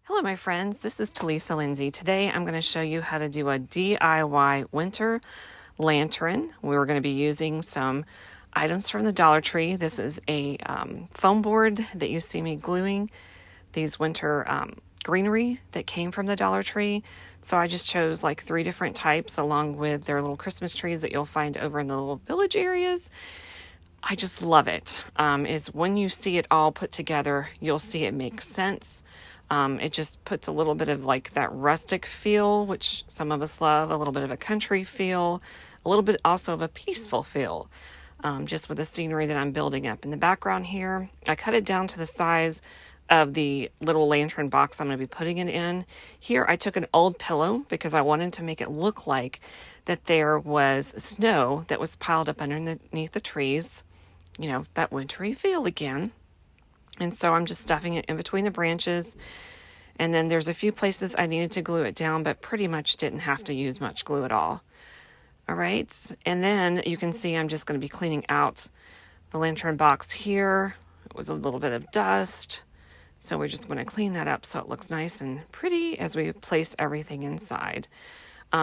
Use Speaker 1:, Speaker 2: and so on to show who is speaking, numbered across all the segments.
Speaker 1: Hello, my friends. This is Talisa Lindsay. Today I'm going to show you how to do a DIY winter lantern. We're going to be using some items from the Dollar Tree. This is a foam board that you see me gluing these winter greenery that came from the Dollar Tree. So I just chose like 3 different types along with their little Christmas trees that you'll find over in the little village areas. I just love it. Is when you see it all put together, you'll see it makes sense. It just puts a little bit of like that rustic feel, which some of us love, a little bit of a country feel, a little bit also of a peaceful feel, just with the scenery that I'm building up in the background here. I cut it down to the size of the little lantern box I'm going to be putting it in. Here I took an old pillow because I wanted to make it look like that there was snow that was piled up underneath the trees. You know, that wintry feel again. And so I'm just stuffing it in between the branches. And then there's a few places I needed to glue it down, but pretty much didn't have to use much glue at all. All right. And then you can see I'm just going to be cleaning out the lantern box here. It was a little bit of dust. So we're just going to clean that up so it looks nice and pretty as we place everything inside.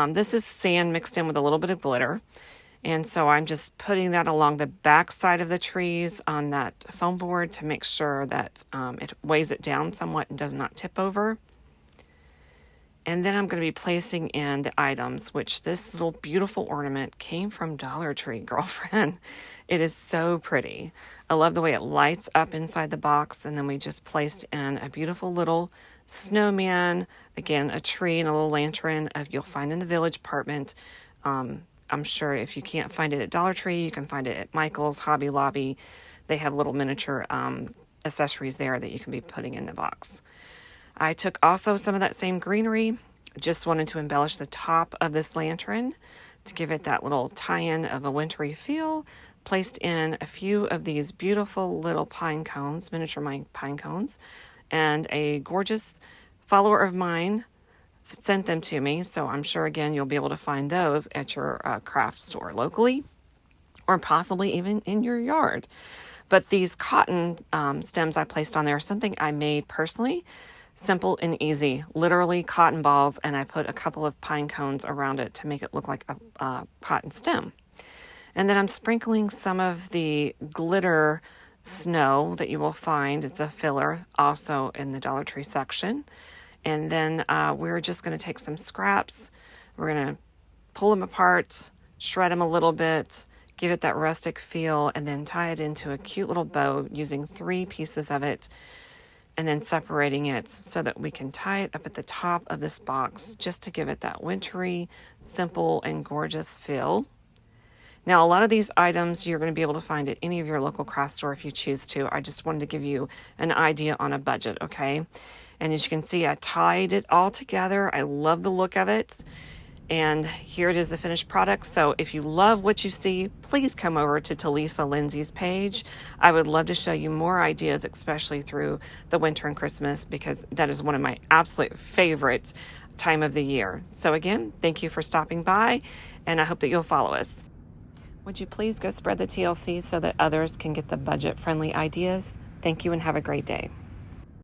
Speaker 1: This is sand mixed in with a little bit of glitter. And so I'm just putting that along the back side of the trees on that foam board to make sure that it weighs it down somewhat and does not tip over. And then I'm going to be placing in the items, which this little beautiful ornament came from Dollar Tree, girlfriend. It is so pretty. I love the way it lights up inside the box. And then we just placed in a beautiful little snowman, again, a tree and a little lantern you'll find in the village apartment. I'm sure if you can't find it at Dollar Tree, you can find it at Michael's, Hobby Lobby. They have little miniature accessories there that you can be putting in the box. I took also some of that same greenery, just wanted to embellish the top of this lantern to give it that little tie-in of a wintry feel. Placed in a few of these beautiful little pine cones, miniature pine cones, and a gorgeous follower of mine sent them to me, so I'm sure again you'll be able to find those at your craft store locally or possibly even in your yard. But these cotton stems I placed on there are something I made personally, simple and easy, literally cotton balls, and I put a couple of pine cones around it to make it look like a cotton stem. And then I'm sprinkling some of the glitter snow that you will find. It's a filler also in the Dollar Tree section. And then we're just going to take some scraps. We're going to pull them apart, shred them a little bit, give it that rustic feel, and then tie it into a cute little bow using 3 pieces of it, and then separating it so that we can tie it up at the top of this box just to give it that wintry, simple, and gorgeous feel. Now, a lot of these items you're going to be able to find at any of your local craft store if you choose to. I just wanted to give you an idea on a budget, okay? And as you can see, I tied it all together. I love the look of it. And here it is, the finished product. So if you love what you see, please come over to Talisa Lindsay's page. I would love to show you more ideas, especially through the winter and Christmas, because that is one of my absolute favorite time of the year. So again, thank you for stopping by, and I hope that you'll follow us. Would you please go spread the TLC so that others can get the budget-friendly ideas? Thank you and have a great day.